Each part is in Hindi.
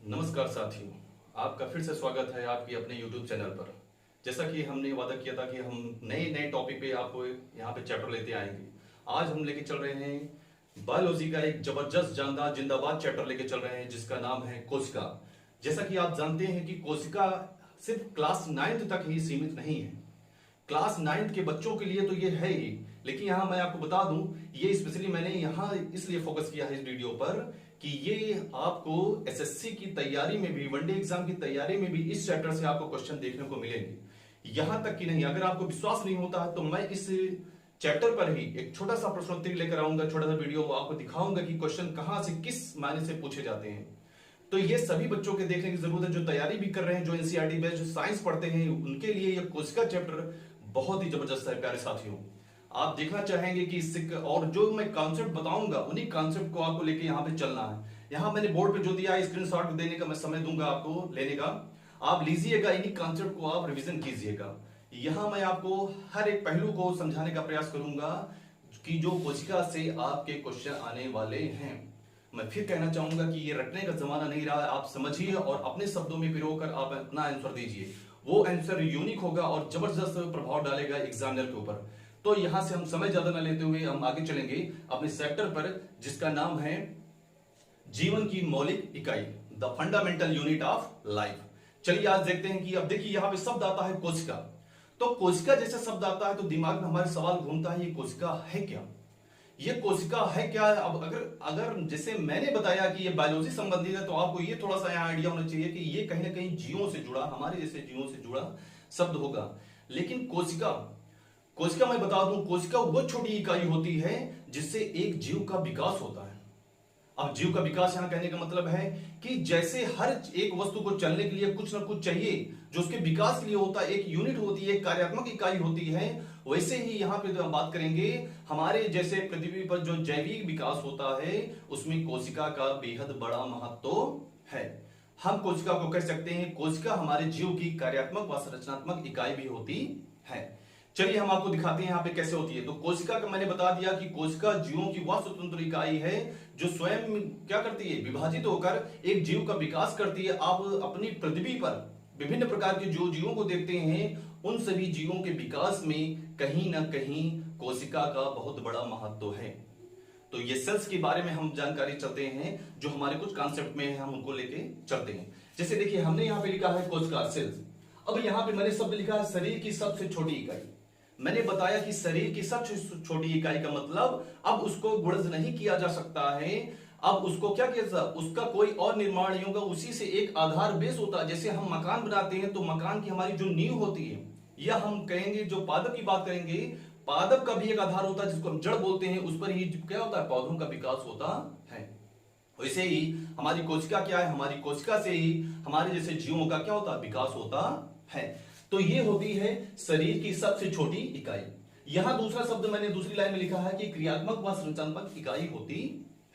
नमस्कार साथियों, आपका फिर से स्वागत है आपकी अपने YouTube चैनल पर। जैसा कि हमने वादा किया था कि हम नए नए टॉपिक पे आपको यहाँ पे चैप्टर लेते आएंगे। आज हम लेके चल रहे हैं बायोलॉजी का एक जबरदस्त जानदार जिंदाबाद चैप्टर लेके चल रहे हैं जिसका नाम है कोशिका। जैसा कि आप जानते हैं कि कोशिका सिर्फ क्लास 9th तक ही सीमित नहीं है। क्लास 9th के बच्चों के लिए तो ये है ही, लेकिन यहाँ मैं आपको बता दूं, ये स्पेशली मैंने यहाँ इसलिए फोकस किया है इस वीडियो पर कि ये आपको एसएससी की तैयारी में भी, वनडे एग्जाम की तैयारी में भी इस चैप्टर से आपको क्वेश्चन देखने को मिलेंगे। यहां तक कि नहीं, अगर आपको विश्वास नहीं होता है तो मैं इस चैप्टर पर ही एक छोटा सा प्रश्नोत्तरी लेकर आऊंगा, छोटा सा वीडियो आपको दिखाऊंगा कि क्वेश्चन कहां से किस मायने से पूछे जाते हैं। तो ये सभी बच्चों के देखने की जरूरत है जो तैयारी भी कर रहे हैं, जो एनसीईआरटी बेस्ड साइंस पढ़ते हैं, उनके लिए ये कोशिका चैप्टर बहुत ही जबरदस्त है। प्यारे साथियों, आप देखना चाहेंगे कि इससे और जो मैं कॉन्सेप्ट बताऊंगा उन्हीं कॉन्सेप्ट को आपको लेके यहाँ पे चलना है। यहाँ मैंने बोर्ड पे जो दिया है, स्क्रीनशॉट देने का मैं समय दूंगा आपको लेने का, आप लीजिएगा, इन्हीं कॉन्सेप्ट को आप रिवीजन कीजिएगा। यहाँ मैं आपको हर एक पहलू को समझाने का प्रयास करूंगा कि जो कोशिका से आपके क्वेश्चन आने वाले हैं। मैं फिर कहना चाहूंगा कि ये रटने का जमाना नहीं रहा है, आप समझिए और अपने शब्दों में पिरोकर आप अपना आंसर दीजिए। वो आंसर यूनिक होगा और जबरदस्त प्रभाव डालेगा एग्जामिनर के ऊपर। तो यहां से हम समय ज्यादा न लेते हुए हम आगे चलेंगे अपने चैप्टर पर, जिसका नाम है जीवन की मौलिक इकाई, the fundamental unit of life. चलिए आज देखते हैं कि अब देखिए यहां पे शब्द आता है कोशिका। तो कोशिका जैसे शब्द आता है तो दिमाग में हमारे सवाल घूमता है, ये कोशिका है क्या? ये कोशिका है क्या? अब अगर जैसे मैंने बताया कि ये बायोलॉजी संबंधित है तो आपको ये थोड़ा सा यहाँ आइडिया होना चाहिए कि ये कहीं ना कहीं जीवों से जुड़ा, हमारे जैसे जीवों से जुड़ा शब्द होगा। लेकिन कोशिका मैं बता दूं, कोशिका वो छोटी इकाई होती है जिससे एक जीव का विकास होता है। अब जीव का विकास यहां कहने का मतलब है कि जैसे हर एक वस्तु को चलने के लिए कुछ ना कुछ चाहिए जो उसके विकास के लिए होता है, एक यूनिट होती है, एक कार्यात्मक इकाई होती है, वैसे ही यहां पे हम बात करेंगे हमारे जैसे पृथ्वी पर जो जैविक विकास होता है उसमें कोशिका का बेहद बड़ा महत्व है। हम कोशिका को कह सकते हैं, कोशिका हमारे जीव की कार्यात्मक व संरचनात्मक इकाई भी होती है। चलिए हम आपको दिखाते हैं यहाँ पे कैसे होती है। तो कोशिका का मैंने बता दिया कि कोशिका जीवों की वह स्वतंत्र इकाई है जो स्वयं क्या करती है, विभाजित होकर एक जीव का विकास करती है। आप अपनी पृथ्वी पर विभिन्न प्रकार के जो जीवों को देखते हैं, उन सभी जीवों के विकास में कहीं ना कहीं कोशिका का बहुत बड़ा महत्व है। तो ये सेल्स के बारे में हम जानकारी चलते हैं, जो हमारे कुछ कॉन्सेप्ट में है हम उनको लेके चलते हैं। जैसे देखिए हमने यहाँ पे लिखा है कोशिका, सेल्स। अब यहाँ पे मैंने शब्द लिखा है शरीर की सबसे छोटी इकाई। मैंने बताया कि शरीर की सबसे छोटी इकाई का मतलब अब उसको गुणज नहीं किया जा सकता है, अब उसको क्या किया जाता, उसका कोई और निर्माण नहीं होगा, उसी से एक आधार बेस होता है। जैसे हम मकान बनाते हैं तो मकान की हमारी जो नींव होती है, या हम कहेंगे जो पादप की बात करेंगे, पादप का भी एक आधार होता है जिसको हम जड़ बोलते हैं, उस पर ही क्या होता है, पौधों का विकास होता है। वैसे ही हमारी कोशिका क्या है, हमारी कोशिका से ही हमारे जैसे जीवों का क्या होता है, विकास होता है। तो ये होती है शरीर की सबसे छोटी इकाई। यहां दूसरा शब्द मैंने दूसरी लाइन में लिखा है कि क्रियात्मक व संरचनात्मक इकाई होती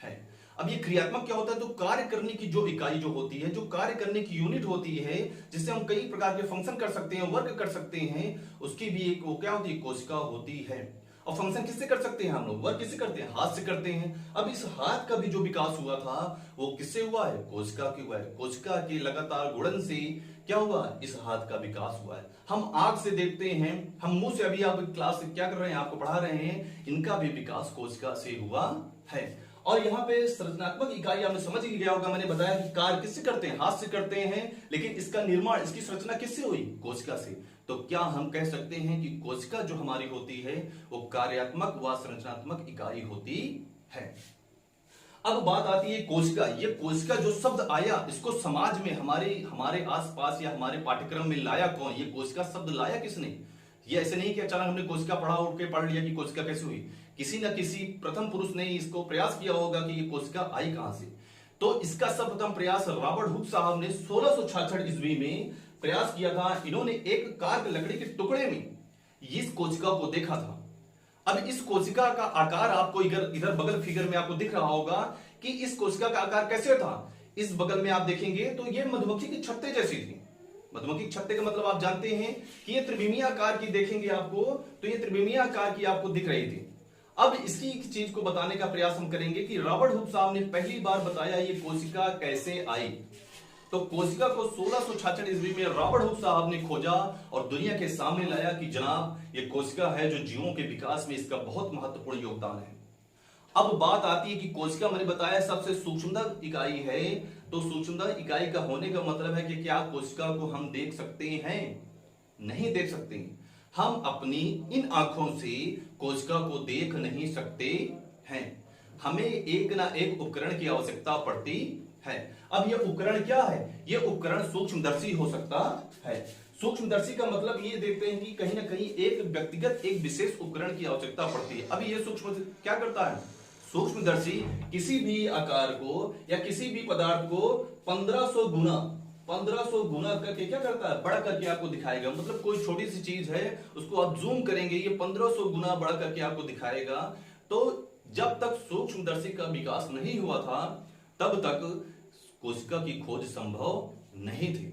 है। अब ये क्रियात्मक क्या होता है, तो कार्य करने की जो इकाई जो होती है, जो कार्य करने की यूनिट होती है, जिससे हम कई प्रकार के फंक्शन कर सकते हैं, वर्क कर सकते हैं, उसकी भी एक वो क्या होती है, कोशिका होती है। और फंक्शन किससे कर सकते हैं हम लोग, वर्क किससे करते हैं, हाथ से करते हैं। अब इस हाथ का भी जो विकास हुआ था वो किससे हुआ है, कोशिका के हुआ है। कोशिका के लगातार गुणन से क्या हुआ, इस हाथ का विकास हुआ है। हम आंख से देखते हैं, हम मुंह से, अभी आप क्लास से क्या कर रहे हैं, आपको पढ़ा रहे हैं, इनका भी विकास कोशिका से हुआ है। और यहाँ पे संरचनात्मक इकाई आपने समझ ही गया होगा, मैंने बताया कि कार्य किससे करते हैं, हाथ से करते हैं, लेकिन इसका निर्माण, इसकी संरचना किससे हुई, कोशिका से। तो क्या हम कह सकते हैं कि कोशिका जो हमारी होती है वो कार्यात्मक व संरचनात्मक इकाई होती है। अब बात आती है कोशिका। ये कोशिका जो शब्द आया, इसको समाज में हमारे आसपास या हमारे पाठ्यक्रम में लाया कौन, ये कोशिका शब्द लाया किसने? ये ऐसे नहीं कि अचानक हमने कोशिका पढ़ा, उठ के पढ़ लिया कि कोशिका कैसे हुई। किसी न किसी प्रथम पुरुष ने इसको प्रयास किया होगा कि ये कोशिका आई कहां से। तो इसका सर्वप्रथम प्रयास रॉबर्ट हुक साहब ने 1666 ईस्वी में प्रयास किया था। इन्होंने एक कार्क लकड़ी के टुकड़े में इस कोशिका को देखा था। अब इस कोशिका का आकार आपको इधर बगल फिगर में आपको दिख रहा होगा कि इस कोशिका का आकार कैसे था। इस बगल में आप देखेंगे तो ये मधुमक्खी की छत्ते जैसी थी। मधुमक्खी छत्ते का मतलब आप जानते हैं कि ये त्रिविमीय आकार की देखेंगे आपको, तो ये त्रिविमीय आकार की आपको दिख रही थी। अब इसी चीज को बताने का प्रयास हम करेंगे कि रॉबर्ट हुक साहब ने पहली बार बताया ये कोशिका कैसे आई। तो कोशिका को 1666 ईस्वी में रॉबर्ट हुक साहब ने खोजा और दुनिया के सामने लाया कि जनाब ये कोशिका है जो जीवों के विकास में इसका बहुत महत्वपूर्ण योगदान है। अब बात आती है कि कोशिका मैंने बताया सबसे सूक्ष्मतम इकाई है, तो सूक्ष्मतम इकाई का होने का मतलब है कि क्या कोशिका को हम देख सकते हैं? नहीं देख सकते। हम अपनी इन आंखों से कोशिका को देख नहीं सकते हैं। हमें एक ना एक उपकरण की आवश्यकता पड़ती है। अब यह उपकरण क्या है? यह उपकरण सूक्ष्मदर्शी हो सकता है। सूक्ष्मदर्शी का मतलब ये देखते हैं कि कहीं ना कहीं एक व्यक्तिगत एक विशेष उपकरण की आवश्यकता पड़ती है। अब ये सूक्ष्म क्या करता है? सूक्ष्मदर्शी किसी भी आकार को या किसी भी पदार्थ को 1500 गुना करके क्या करता है? बड़ा करके आपको दिखाएगा। मतलब कोई छोटी सी चीज है उसको आप जूम करेंगे, ये 1500 गुना बड़ा करके आपको दिखाएगा। तो जब तक सूक्ष्मदर्शी का विकास नहीं हुआ था तब तक कोशिका की खोज संभव नहीं थी।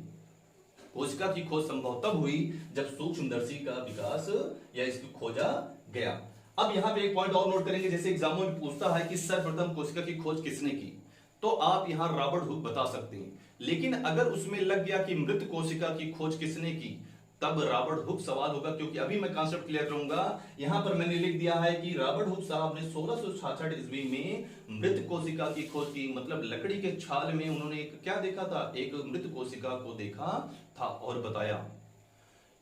कोशिका की खोज संभव तब हुई जब सूक्ष्मदर्शी का विकास या इसको खोजा गया। अब यहां पे एक पॉइंट और नोट करेंगे, जैसे एग्जाम में पूछता है कि सर्वप्रथम कोशिका की खोज किसने की, तो आप यहां रॉबर्ट हुक बता सकते हैं। लेकिन अगर उसमें लग गया कि मृत कोशिका की खोज किसने की, तब रॉबर्ट हुक सवाल होगा, क्योंकि अभी मैं कॉन्सेप्ट क्लियर करूंगा। यहां पर मैंने लिख दिया है कि रॉबर्ट हुक साहब ने 1666 ईस्वी में मृत कोशिका की खोज की। मतलब लकड़ी के छाल में उन्होंने क्या देखा था? एक मृत कोशिका को देखा था और बताया।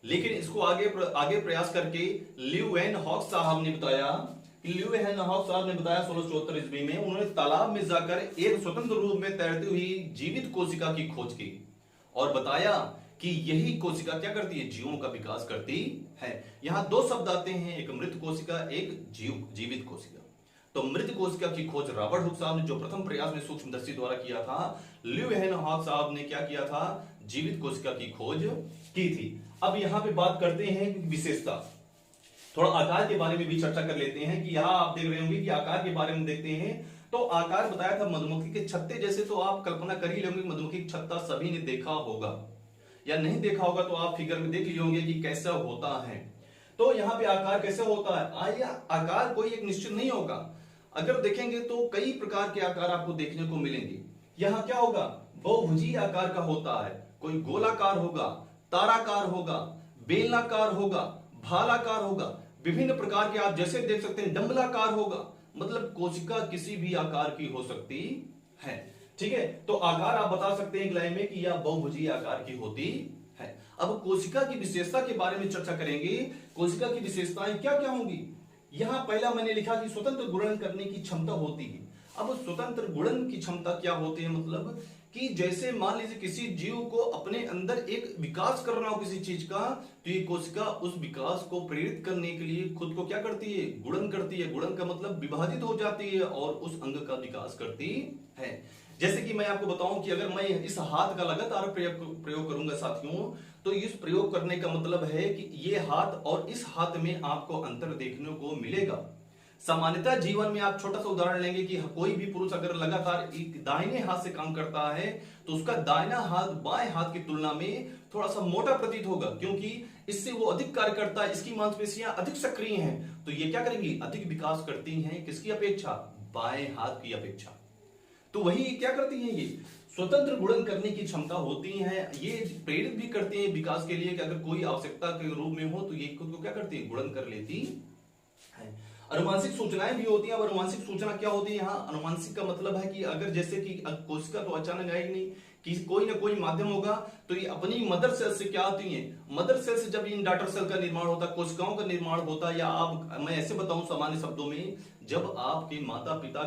लेकिन इसको आगे प्रयास करके ल्यूवेनहॉक साहब ने बताया कि 1674 ईस्वी में उन्होंने तालाब में जाकर एक स्वतंत्र रूप में तैरती हुई जीवित कोशिका की खोज की और बताया कि यही कोशिका क्या करती है? जीवों का विकास करती है। यहां दो शब्द आते हैं, एक मृत कोशिका, एक जीवित कोशिका। तो मृत कोशिका की खोज रॉबर्ट हुक साहब ने जो प्रथम प्रयास में सूक्ष्मदर्शी द्वारा किया था, ल्यूवेनहॉक साहब ने क्या किया था? जीवित कोशिका की खोज की थी। अब यहां पे बात करते हैं विशेषता, थोड़ा आकार के बारे में भी चर्चा कर लेते हैं कि यहां आप देख रहे होंगे कि आकार के बारे में देखते हैं। तो आकार बताया था मधुमक्खी के छत्ते जैसे, तो आप कल्पना कर ही लेंगे मधुमक्खी का छत्ता सभी ने देखा होगा, या नहीं देखा होगा तो आप फिगर में देख लिए होंगे कि कैसा होता है। तो यहाँ पे आकार कैसे होता है? आकार कोई एक निश्चित नहीं होगा। अगर देखेंगे तो कई प्रकार के आकार आपको देखने को मिलेंगे। यहाँ क्या होगा? बहुभुजीय आकार का होता है। कोई गोलाकार होगा, ताराकार होगा, बेलनाकार होगा, भालाकार होगा, विभिन्न प्रकार के आप जैसे देख सकते हैं डंबलाकार होगा। मतलब कोशिका किसी भी आकार की हो सकती है। ठीक है, तो आकार आप बता सकते हैं एक लाइन में कि यह बहुभुजीय आकार की होती है। अब कोशिका की विशेषता के बारे में चर्चा करेंगे। कोशिका की विशेषताएं क्या क्या होंगी? यहां पहला मैंने लिखा कि स्वतंत्र गुणन करने की क्षमता होती है। अब स्वतंत्र गुणन की क्षमता क्या होती है? मतलब कि जैसे मान लीजिए किसी जीव को अपने अंदर एक विकास करना हो किसी चीज का, तो ये कोशिका उस विकास को प्रेरित करने के लिए खुद को क्या करती है? गुणन करती है। गुणन का मतलब विभाजित हो जाती है और उस अंग का विकास करती है। जैसे कि मैं आपको बताऊं कि अगर मैं इस हाथ का लगातार प्रयोग करूंगा साथियों, तो इस प्रयोग करने का मतलब है कि ये हाथ और इस हाथ में आपको अंतर देखने को मिलेगा। सामान्यतः जीवन में आप छोटा सा उदाहरण लेंगे कि कोई भी पुरुष अगर लगातार एक दाहिने हाथ से काम करता है तो उसका दाहिना हाथ बाएं हाथ की तुलना में थोड़ा सा मोटा प्रतीत होगा, क्योंकि इससे वो अधिक कार्य करता है, इसकी मांसपेशियां अधिक सक्रिय हैं। तो ये क्या करेंगी? अधिक विकास करती हैं किसकी अपेक्षा? बाएं हाथ की अपेक्षा। तो वही क्या करती हैं? ये स्वतंत्र गुणन करने की क्षमता होती है। ये प्रेरित भी करती है विकास के लिए कि अगर कोई आवश्यकता के रूप में हो तो ये खुद को क्या करती है? गुणन कर लेती है। अनुवांशिक सूचनाएं भी होती हैं। अब अनुवांशिक सूचना क्या होती है? यहाँ अनुवांशिक का मतलब है कि अगर जैसे कि कोशिका तो अचानक आएगी नहीं, कि कोई ना कोई माध्यम होगा, तो ये अपनी मदर सेल से क्या होती है? मदर सेल से जब इन डॉटर सेल का निर्माण होता है, कोशिकाओं का निर्माण होता है, या आप मैं ऐसे बताऊं सामान्य शब्दों में, जब आपके माता पिता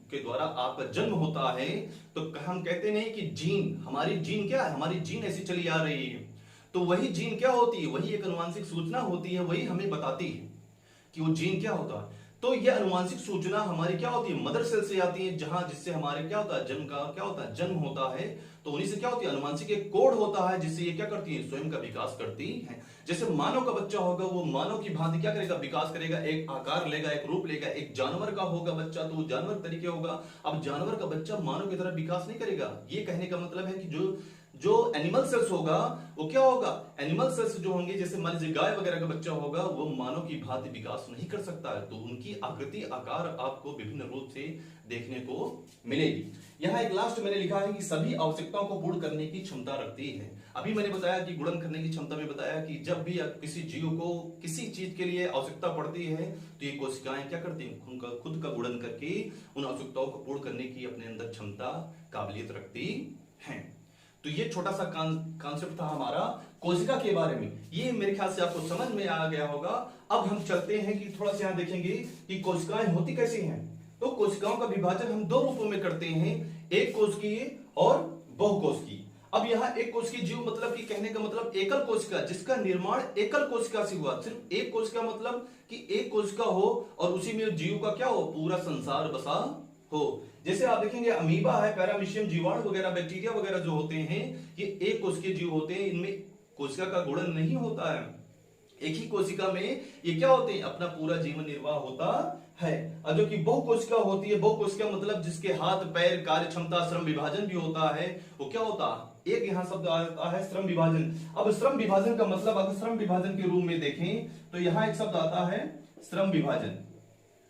के द्वारा आपका जन्म होता है तो हम कहते नहीं कि जीन, हमारी जीन क्या है? हमारी जीन ऐसी चली आ रही है। तो वही जीन क्या होती है? वही एक अनुवांशिक सूचना होती है, वही हमें बताती है कि वो जीन क्या होता है। तो यह अनुवांशिक सूचना हमारी क्या होती है? मदर सेल से आती है, जहां जिससे हमारे क्या होता है? जन्म का क्या होता है? जन्म होता है। तो उन्हीं से क्या होती है? अनुवांशिक एक कोड होता है जिससे ये क्या करती है? स्वयं का विकास करती है। जैसे मानव का बच्चा होगा, वो मानव की भांति क्या करेगा? विकास करेगा, एक आकार लेगा, एक रूप लेगा। एक जानवर का होगा बच्चा तो वो जानवर तरीके होगा। अब जानवर का बच्चा मानव की तरह विकास नहीं करेगा। ये कहने का मतलब है कि जो जो एनिमल सेल्स होगा वो क्या होगा, एनिमल सेल्स जो होंगे जैसे मान लीजिए गाय वगैरह का बच्चा होगा वो मानव की भांति विकास नहीं कर सकता है, तो उनकी आकृति आकार आपको विभिन्न रूप से देखने को मिलेगी। यहाँ एक लास्ट मैंने लिखा है कि सभी आवश्यकताओं को पूर्ण करने की क्षमता रखती है। अभी मैंने बताया कि गुणन करने की क्षमता में बताया कि जब भी किसी जीव को किसी चीज के लिए आवश्यकता पड़ती है तो ये कोशिकाएं क्या करती हैं, खुद का गुणन करके उन आवश्यकताओं को पूर्ण करने की अपने अंदर क्षमता काबिलियत रखती हैं। तो ये छोटा सा कॉन्सेप्ट था हमारा कोशिका के बारे में, ये मेरे ख्याल से आपको समझ में आ गया होगा। अब हम चलते हैं कि थोड़ा सा यहाँ देखेंगे कि कोशिकाएं होती कैसी हैं। तो कोशिकाओं का विभाजन हम दो रूपों में करते हैं, एक कोशिकीय और बहुकोशिकीय। अब यहाँ एक कोशिकीय जीव मतलब कि कहने का मतलब एकल कोशिका जिसका निर्माण एकल कोशिका से हुआ, सिर्फ एक कोशिका मतलब कि एक कोशिका हो और उसी में जीव का क्या हो, पूरा संसार बसा हो। जैसे आप देखेंगे अमीबा है, पैरामीशियम, जीवाणु वगैरह, बैक्टीरिया वगैरह जो होते हैं ये एक कोशिकीय जीव होते हैं, इनमें कोशिका का गुणन नहीं होता है। एक ही कोशिका में ये क्या होते हैं, अपना पूरा जीवन निर्वाह होता है। और जो कि बहुकोशिका होती है, बहुकोशिका मतलब जिसके हाथ पैर कार्य क्षमता श्रम विभाजन भी होता है, वो क्या होता है, एक यहाँ शब्द आता है श्रम विभाजन। अब श्रम विभाजन का मतलब अगर श्रम विभाजन के रूप में देखें तो यहाँ एक शब्द आता है श्रम विभाजन।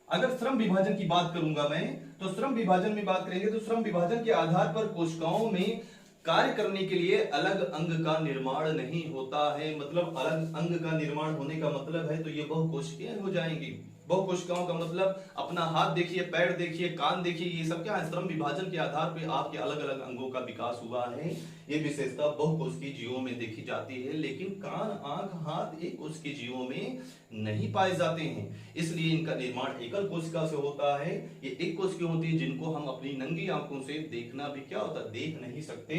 अगर श्रम विभाजन की बात करूंगा मैं तो श्रम विभाजन में बात करेंगे तो श्रम विभाजन के आधार पर कोशिकाओं में कार्य करने के लिए अलग अंग का निर्माण नहीं होता है। मतलब अलग अंग का निर्माण होने का मतलब है तो ये बहुकोशिकीय हो जाएंगी। बहुकोशिकाओं का मतलब अपना हाथ देखिए, पैर देखिए, कान देखिए, ये सब क्या है, श्रम विभाजन के आधार पर आपके अलग अलग अंगों का विकास हुआ है। ये विशेषता बहुकोशिकीय जीवों में देखी जाती है, लेकिन कान, आंख, हाथ एक कोशिकीय जीवों में नहीं पाए जाते हैं। इसलिए इनका निर्माण एकल कोशिका से होता है। ये एक कोशिकीय होती है जिनको हम अपनी नंगी आंखों से देखना भी क्या होता है, देख नहीं सकते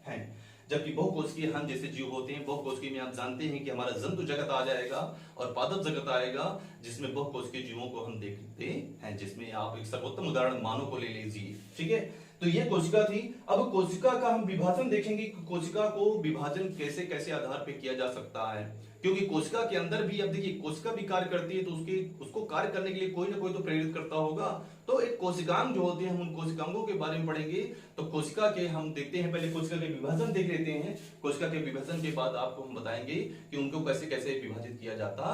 हैं। जबकि बहुकोशिकीय हम जैसे जीव होते हैं, बहुकोशिकीय में आप जानते हैं कि हमारा जंतु जगत आ जाएगा और पादप जगत आएगा, जिसमें बहुकोशिकीय जीवों को हम देखते हैं। जिसमें आप एक सर्वोत्तम उदाहरण मानव को ले लीजिए, ठीक है। तो ये कोशिका थी। अब कोशिका का हम विभाजन देखेंगे, कोशिका को विभाजन कैसे कैसे आधार पे किया जा सकता है, क्योंकि कोशिका के अंदर भी अब देखिए कोशिका भी कार्य करती है तो उसको कार्य करने के लिए कोई ना कोई तो प्रेरित करता होगा। तो एक कोशिकांग जो होते हैं हम उन कोशिकांगों के बारे में पढ़ेंगे। तो कोशिका के हम देखते हैं, पहले कोशिका के विभाजन देख लेते हैं। कोशिका के विभाजन के बाद आपको हम बताएंगे कि उनको कैसे कैसे विभाजित किया जाता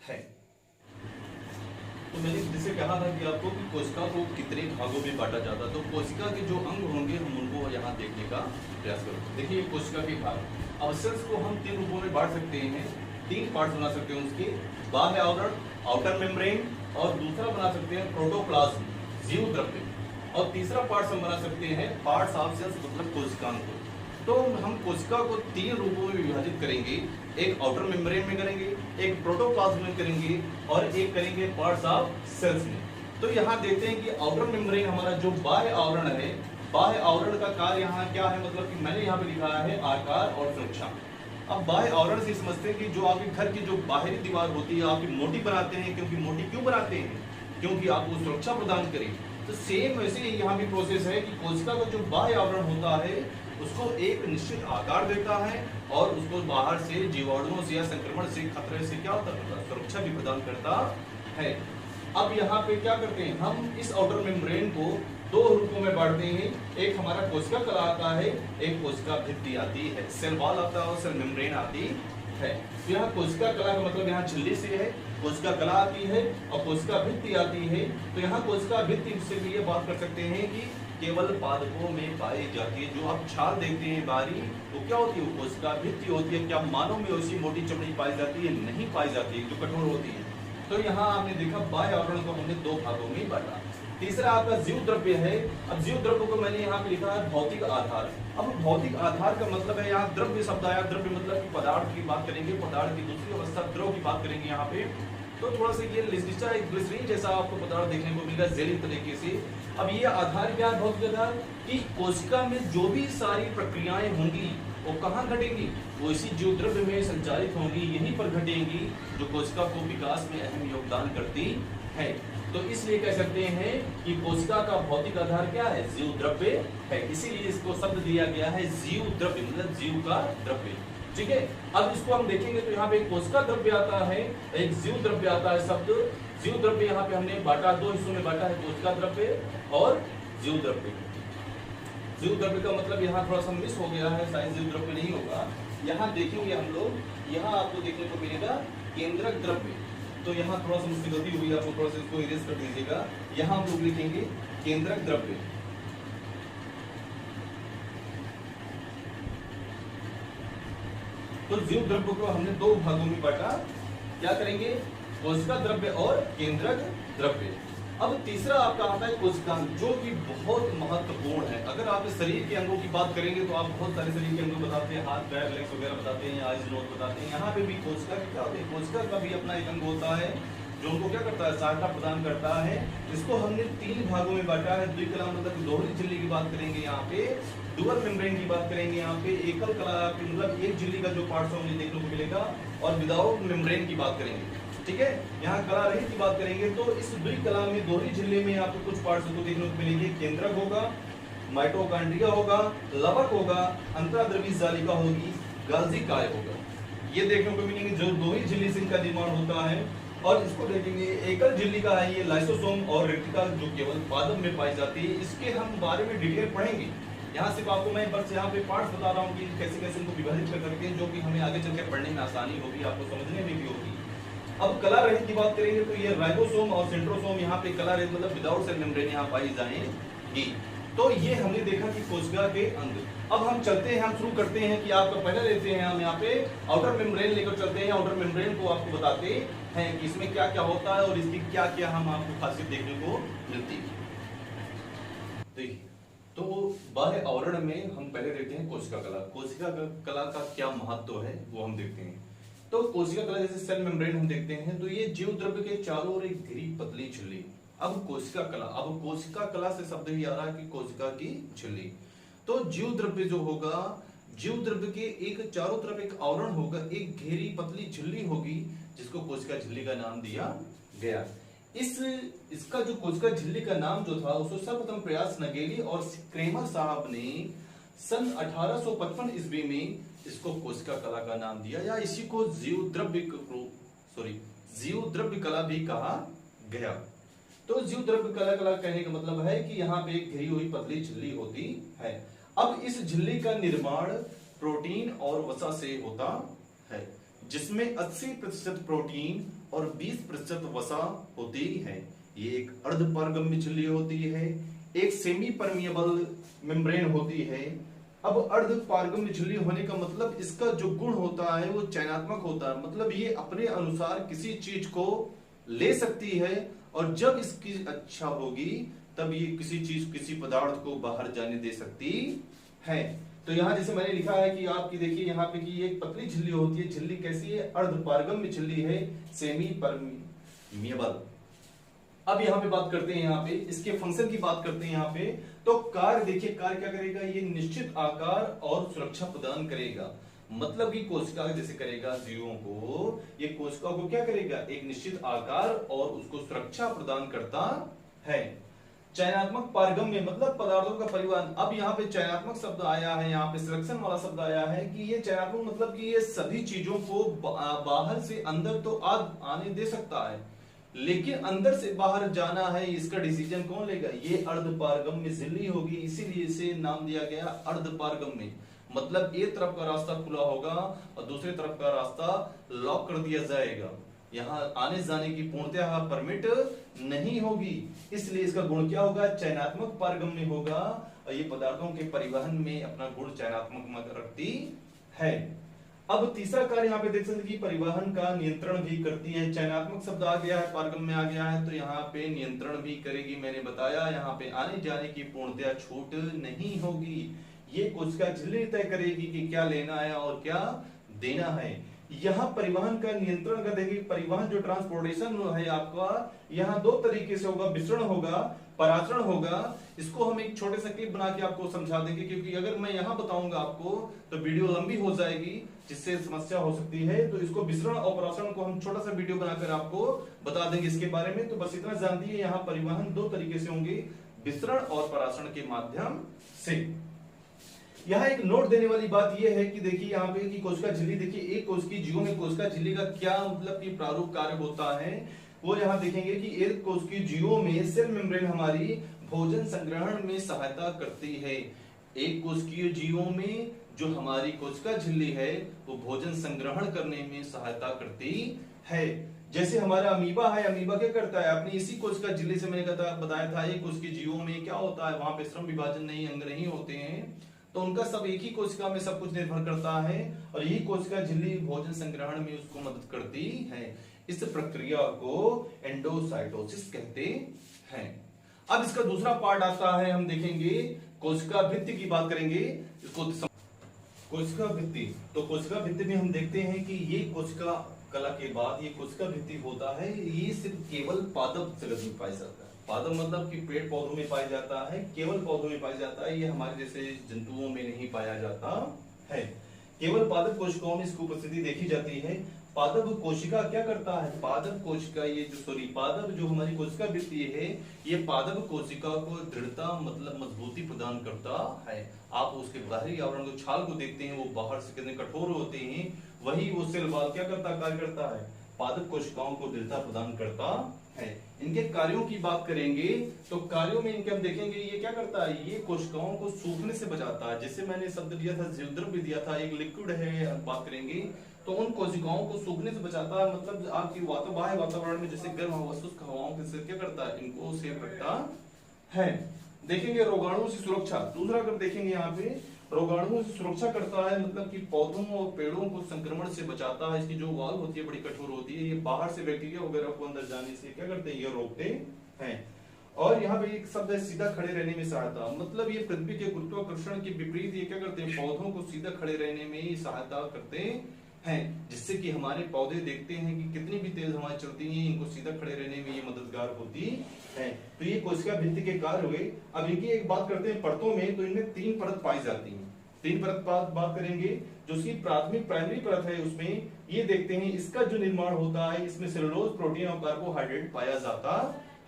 है। तो मैंने जैसे कहा था कि आपको कि कोशिका को कितने भागों में बांटा जाता है, तो कोशिका के जो अंग होंगे हम उनको यहाँ देखने का प्रयास करेंगे। देखिए कोशिका के भाग, अब सेल्स को हम 3 रूपों में बांट सकते हैं, 3 पार्ट बना सकते हैं उसके, बाह्य आवरण, आउटर मेम्ब्रेन, और दूसरा बना सकते हैं प्रोटोप्लाज्म, जीव द्रव्य, और तीसरा पार्ट हम बना सकते हैं पार्ट्स ऑफ सेल्स मतलब कोशिकांग को। तो हम कोशिका को 3 रूपों में विभाजित करेंगे, एक आउटर मेम्ब्रेन में करेंगे, एक प्रोटोप्लाज्म में करेंगे, और एक करेंगे पार्ट्स ऑफ सेल्स में। तो यहाँ देखते हैं कि आउटर मेम्ब्रेन हमारा जो बाह्य आवरण है, बाह्य आवरण का कार्य यहाँ क्या है, मतलब कि मैंने यहाँ पे लिखा है आकार और सुरक्षा। अब बाह्य आवरण से समझते हैं कि जो आपके घर की जो बाहरी दीवार होती है आपकी मोटी बनाते हैं, क्योंकि मोटी क्यों बनाते हैं, क्योंकि आपको सुरक्षा प्रदान करें। तो सेम वैसे ही यहाँ भी प्रोसेस है कि कोशिका का जो बाह्य आवरण होता है उसको एक निश्चित आकार देता है और उसको बाहर से जीवाणुओं से या संक्रमण से खतरे से क्या होता है, सुरक्षा भी प्रदान करता है। अब यहाँ पे क्या करते हैं, हम इस आउटर मेम्ब्रेन को 2 रूपों में बांटते हैं। एक हमारा कोशिका कला आता है, एक कोशिका भित्ति आती है, सेल वॉल आता है और सेल मेम्ब्रेन आती है। तो यहाँ कोशिका कला का मतलब यहाँ झिल्ली से है, कोशिका कला आती है और कोशिका भित्ति आती है। तो यहाँ कोशिका भित्ति से भी ये बात कर सकते हैं कि केवल पादपों में पाई जाती है। जो आप छाल देखते हैं बाहरी, वो क्या होती है, वो कोशिका भित्ति होती है। क्या मानव में वैसी मोटी चमड़ी पाई जाती है, नहीं पाई जाती है, जो कठोर होती है। तो यहाँ आपने देखा बाह्य आवरण को हमने 2 भागों में बांटा। तीसरा आपका जीव द्रव्य है। अब जीव द्रव्य को मैंने यहाँ पे लिखा है भौतिक आधार। अब भौतिक आधार का मतलब है, यहाँ द्रव्य शब्द आया, द्रव्य मतलब कि पदार्थ की बात करेंगे, पदार्थ की दूसरी अवस्था द्रव की बात करेंगे यहाँ पे। तो थोड़ा सा ये ग्लिसरीन जैसा आपको पदार्थ देखने को मिलेगा जेली तरीके से। अब ये आधार क्या है, भौतिक आधार, कि कोशिका में जो भी सारी प्रक्रियाएं होंगी वो कहाँ घटेंगी, वो इसी जीव द्रव्य में संचालित होंगी, यहीं पर घटेंगी, जो कोशिका को विकास में अहम योगदान करती है। तो इसलिए कह सकते हैं कि कोशिका का भौतिक आधार क्या है, जीव द्रव्य है। इसीलिए इसको शब्द दिया गया है जीव द्रव्य, मतलब जीव का द्रव्य। ठीक है, अब इसको हम देखेंगे तो यहाँ पे कोशिका द्रव्य आता है, एक जीव द्रव्य आता है शब्द। जीव द्रव्य यहाँ पे हमने बांटा, 2 हिस्सों में बांटा है, कोशिका द्रव्य और जीव द्रव्य। जीव द्रव्य का मतलब यहाँ थोड़ा सा मिस हो गया है, शायद जीव द्रव्य नहीं होगा। यहाँ देखेंगे हम लोग, यहाँ आपको देखने को मिलेगा केंद्रक द्रव्य, तो यहाँ थोड़ा सा मुझसे गलती हुई, आपको थोड़ा सा इसको इरेज कर दीजिएगा। यहाँ हम लोग लिखेंगे केंद्रक द्रव्य। तो जीव द्रव्य को हमने दो भागों में बांटा, क्या करेंगे, कोशिका द्रव्य और केंद्रक द्रव्य। अब तीसरा आपका आता है कोशिकांग, जो कि बहुत महत्वपूर्ण है। अगर आप इस शरीर के अंगों की बात करेंगे तो आप बहुत सारे शरीर के अंगों बताते हैं, हाथ पैर लेग्स वगैरह बताते हैं, आइज नोज बताते हैं। यहाँ पे भी कोशिका क्या होते हैं, कोशिका का भी अपना एक अंग होता है जो उनको क्या करता है, सहायता प्रदान करता है। इसको हमने तीन भागों में बांटा है। द्विकला मतलब दोहरी झिल्ली की बात करेंगे, यहाँ पे डुअल मेम्ब्रेन की बात करेंगे, यहाँ पे एकल कला मतलब एक झिल्ली का जो पार्ट हमें देखने को मिलेगा, और विदाउट मेम्ब्रेन की बात करेंगे। ठीक है, यहाँ कला रहित की बात करेंगे तो इस द्विकला में दोहरी झिल्ली में आपको कुछ पार्ट्स को देखने को मिलेंगे। केंद्रक होगा, माइटोकॉन्ड्रिया होगा, लवक होगा, अंतराद्रव्यी जालिका होगी, गाल्जी काय होगा। ये देखने को मिलेंगे जो दोहरी झिल्ली से इनका निर्माण होता है। और इसको देखेंगे एकल झिल्ली का है ये लाइसोसोम और रेटिकल, जो केवल पादप में पाई जाती है। इसके हम बारे में डिटेल पढ़ेंगे। यहाँ सिर्फ आपको मैं बस यहाँ पे पार्ट्स बता रहा हूँ कि कैसे कैसे इनको विभाजित कर सकते हैं, जो कि हमें आगे चलकर पढ़ने में आसानी होगी, आपको समझने में भी होगी। अब कला रहित की बात करेंगे तो ये राइबोसोम और सेंट्रोसोम, यहाँ पे कला रहित मतलब विदाउट सेल मेम्ब्रेन यहाँ पाई जाएंगी। तो ये हमने देखा कि कोशिका के अंग। अब हम चलते हैं, हम शुरू करते हैं कि आपका पहले लेते हैं हम यहाँ पे आउटर मेम्ब्रेन लेकर चलते हैं। आउटर मेम्ब्रेन को आपको बताते हैं कि इसमें क्या क्या होता है और इसकी क्या क्या हम आपको खासियत देखने को मिलती है। देखिए, तो बाह्य आवरण में हम पहले देखते हैं कोशिका कला। कोशिका कला का क्या महत्व है वो हम देखते हैं। तो कोशिका कला जैसे सेल मेम्ब्रेन हम देखते हैं, तो ये जीव द्रव्य के चारों ओर एक घिरी पतली झिल्ली। अब कोशिका कला, अब कोशिका कला से शब्द ही आ रहा है कि कोशिका की झिल्ली। तो जीव द्रव्य जो होगा, जीव द्रव्य के एक चारों तरफ एक आवरण होगा, एक घेरी पतली झिल्ली होगी, जिसको कोशिका झिल्ली का नाम दिया गया। इसका जो कोशिका झिल्ली का नाम जो था, उसको सर्वप्रथम प्रयास नगेली और क्रेमर साहब ने सन 1855 ईस्वी में इसको कोशिका कला का नाम दिया, या इसी को जीव द्रव्य कला भी कहा गया। तो जीव द्रव्य कला कहने का मतलब है कि यहाँ पे एक घिरी हुई पतली झिल्ली होती है। अब इस झिल्ली का निर्माण प्रोटीन और वसा से होता है, जिसमें 80% प्रोटीन और 20% वसा होती है। ये एक अर्धपारगम्य झिल्ली होती है, एक सेमी परमिएबल मेम्ब्रेन होती है। अब अर्धपारगम्य झिल्ली होने का मतलब इसका जो गुण होता है वो चयनात्मक होता है, मतलब ये अपने अनुसार किसी चीज को ले सकती है, और जब इसकी अच्छा होगी तब ये किसी चीज, किसी पदार्थ को बाहर जाने दे सकती है। तो यहाँ जैसे मैंने लिखा है कि आपकी देखिए यहाँ पे कि एक पतली झिल्ली होती है। झिल्ली कैसी है, अर्धपारगम्य झिल्ली है, सेमी परमिएबल। अब यहाँ पे बात करते हैं, यहाँ पे इसके फंक्शन की बात करते हैं। यहाँ पे तो कार्य देखिए, कार्य क्या करेगा, ये निश्चित आकार और सुरक्षा प्रदान करेगा। मतलब कि कोशिका जैसे करेगा जीवों को, ये कोशिका को क्या करेगा, एक निश्चित आकार और उसको सुरक्षा प्रदान करता है। चयनात्मक पारगम्य मतलब पदार्थों का परिवहन। अब यहाँ पे चयनात्मक शब्द आया है, यहाँ पे सिलेक्शन वाला शब्द आया है कि ये चयनात्मक मतलब कि ये सभी चीजों को बाहर से अंदर तो आने दे सकता है, लेकिन अंदर से बाहर जाना है, इसका डिसीजन कौन लेगा, ये अर्धपारगम्य झिल्ली होगी। इसीलिए इसे नाम दिया गया अर्धपारगम्य। मतलब एक तरफ का रास्ता खुला होगा और दूसरे तरफ का रास्ता लॉक कर दिया जाएगा, यहाँ आने जाने की पूर्णतः परमिट नहीं होगी। इसलिए इसका गुण क्या होगा, चयनात्मक पारगम्य होगा, और ये पदार्थों के परिवहन में अपना गुण चयनात्मक रखती है। अब तीसरा कार्य यहाँ पे देख सकते कि परिवहन का नियंत्रण भी करती है। चयनात्मक शब्द आ गया है, पारगम्य आ गया है, तो यहाँ पे नियंत्रण भी करेगी। मैंने बताया यहाँ पे आने जाने की पूर्णतः छूट नहीं होगी। ये कोशिका झिल्ली तय करेगी कि क्या लेना है और क्या देना है। यहाँ परिवहन का नियंत्रण कर देगी। परिवहन जो ट्रांसपोर्टेशन है आपका, यहाँ दो तरीके से होगा, विसरण होगा, पराचरण होगा। इसको हम एक छोटे से क्लिप बना के आपको समझा देंगे, क्योंकि अगर मैं यहाँ बताऊंगा आपको तो वीडियो लंबी हो जाएगी, जिससे समस्या हो सकती है। तो इसको विसरण और पराचरण को हम छोटा सा वीडियो बनाकर आपको बता देंगे इसके बारे में। तो बस इतना जान दीजिए, यहाँ परिवहन दो तरीके से होंगे, विसरण और पराचरण के माध्यम से। यहाँ एक नोट देने वाली बात यह है कि देखिए यहाँ पे कि कोशिका झिल्ली, देखिए एक कोशिकीय जीवों में कोशिका झिल्ली का क्या मतलब कि प्रारूप कार्य होता है, वो यहाँ देखेंगे कि एक कोशिकीय जीवों में सेल मेम्ब्रेन हमारी भोजन संग्रहण में सहायता करती है। एक कोशिकीय जीवों में जो हमारी कोशिका झिल्ली है वो भोजन संग्रहण करने में सहायता करती है। जैसे हमारा अमीबा है, अमीबा क्या करता है, अपनी इसी कोशिका झिल्ली से मैंने बताया था, एक कोशिकीय जीवों में क्या होता है, वहां पे श्रम विभाजन नहीं, अंग नहीं होते हैं, तो उनका सब एक ही कोशिका में सब कुछ निर्भर करता है और यही कोशिका झिल्ली भोजन संग्रहण में उसको मदद करती है। इस प्रक्रिया को एंडोसाइटोसिस कहते हैं। अब इसका दूसरा पार्ट आता है, हम देखेंगे कोशिका भित्ति की बात करेंगे। इसको कोशिका भित्ति, तो कोशिका भित्ति में हम देखते हैं कि ये कोशिका कला के बाद ये कोशिका भित्ति होता है, ये सिर्फ केवल पादप जगत में पाया जाता है। पादप मतलब कि पेड़ पौधों में पाया जाता है, केवल पौधों में पाया जाता है, ये हमारे जैसे जंतुओं में नहीं पाया जाता है। केवल पादप कोशिकाओं में इसकी उपस्थिति देखी जाती है। पादप कोशिका क्या करता है, पादप कोशिका पादप जो हमारी कोशिका भित्ति है, ये पादप कोशिका को दृढ़ता मतलब मजबूती प्रदान करता है। आप उसके बाहरी आवरण को, छाल को देखते हैं, वो बाहर से कितने कठोर होते हैं, वही वो सेल वॉल क्या करता, कार्य करता है, पादप कोशिकाओं को दृढ़ता प्रदान करता है। इनके कार्यों की बात करेंगे तो कार्यों में इनके हम देखेंगे ये क्या करता है, ये कोशिकाओं को सूखने से बचाता है। जैसे मैंने शब्द दिया था, जीवद्रव्य दिया था, एक लिक्विड है, बात करेंगे तो उन कोशिकाओं को सूखने से बचाता है, मतलब आपकी बाह्य वातावरण में जैसे गर्म हवा, शुष्क हवाओं के क्या करता है, इनको सेव रखता है। देखेंगे रोगाणुओं से सुरक्षा, दूसरा अगर देखेंगे यहाँ पे रोगाणुओं से सुरक्षा करता है, मतलब कि पौधों और पेड़ों को संक्रमण से बचाता है। इसकी जो वाल होती है बड़ी कठोर होती है, ये बाहर से बैक्टीरिया वगैरह को अंदर जाने से क्या करते हैं, ये रोकते हैं। और यहाँ पे एक शब्द है सीधा खड़े रहने में सहायता, मतलब ये पृथ्वी के गुरुत्वाकर्षण के विपरीत ये क्या करते हैं, पौधों को सीधा खड़े रहने में ही सहायता करते हैं, जिससे कि हमारे पौधे देखते हैं कि कितनी भी तेज हवाएं चलती हैं, इनको सीधा खड़े रहने में ये मददगार होती है। तो ये कोशिका भित्ति के कार्य हुए। अब इनकी एक बात करते हैं परतों में, तो इनमें 3 परत पाई जाती हैं। 3 परत बात करेंगे, जो इसकी प्राथमिक प्राइमरी परत है उसमें ये देखते हैं इसका जो निर्माण होता है, इसमें सेलुलोज, प्रोटीन और कार्बोहाइड्रेट पाया जाता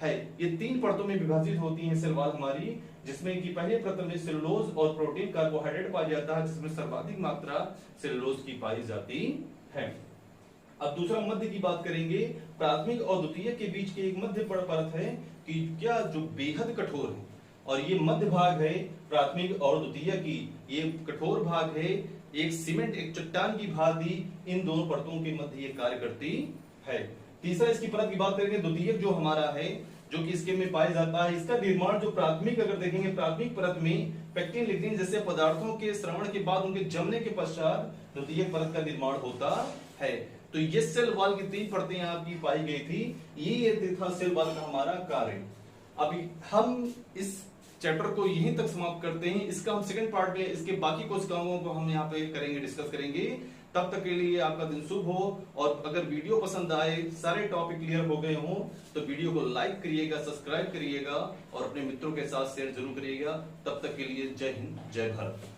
है। ये 3 परतों में विभाजित होती है सेल वॉल हमारी, जिसमें कि पहले परत में सेलुलोज और प्रोटीन कार्बोहाइड्रेट पाया जाता है, जिसमें सर्वाधिक मात्रा सेलुलोज की पाई जाती है। अब दूसरा मध्य की बात करेंगे, प्राथमिक और द्वितीय के बीच की एक मध्य परत है कि क्या जो बेहद कठोर है, और ये मध्य भाग है प्राथमिक और द्वितीय की, ये कठोर भाग है, एक सीमेंट, एक चट्टान की भांति इन दोनों परतों के मध्य ये कार्य करती है। तीसरा इसकी परत की बात करेंगे, द्वितीय जो हमारा है, जो कि इसके में पाया जाता है, इसका निर्माण जो प्राथमिक अगर देखेंगे, प्राथमिक परत में पेक्टिन, लिग्निन जैसे पदार्थों के श्रवण के बाद उनके जमने के पश्चात द्वितीय परत का निर्माण होता है। तो ये सेल वॉल की 3 परतें आपकी पाई गई थी, ये था सेल वॉल का हमारा कार्य। अभी हम इस चैप्टर को यहीं तक समाप्त करते हैं। इसका हम सेकंड पार्ट में इसके बाकी कोशिकाओं को हम यहाँ पे करेंगे, डिस्कस करेंगे। तब तक के लिए आपका दिन शुभ हो, और अगर वीडियो पसंद आए, सारे टॉपिक क्लियर हो गए हों, तो वीडियो को लाइक करिएगा, सब्सक्राइब करिएगा और अपने मित्रों के साथ शेयर जरूर करिएगा। तब तक के लिए जय हिंद, जय भारत।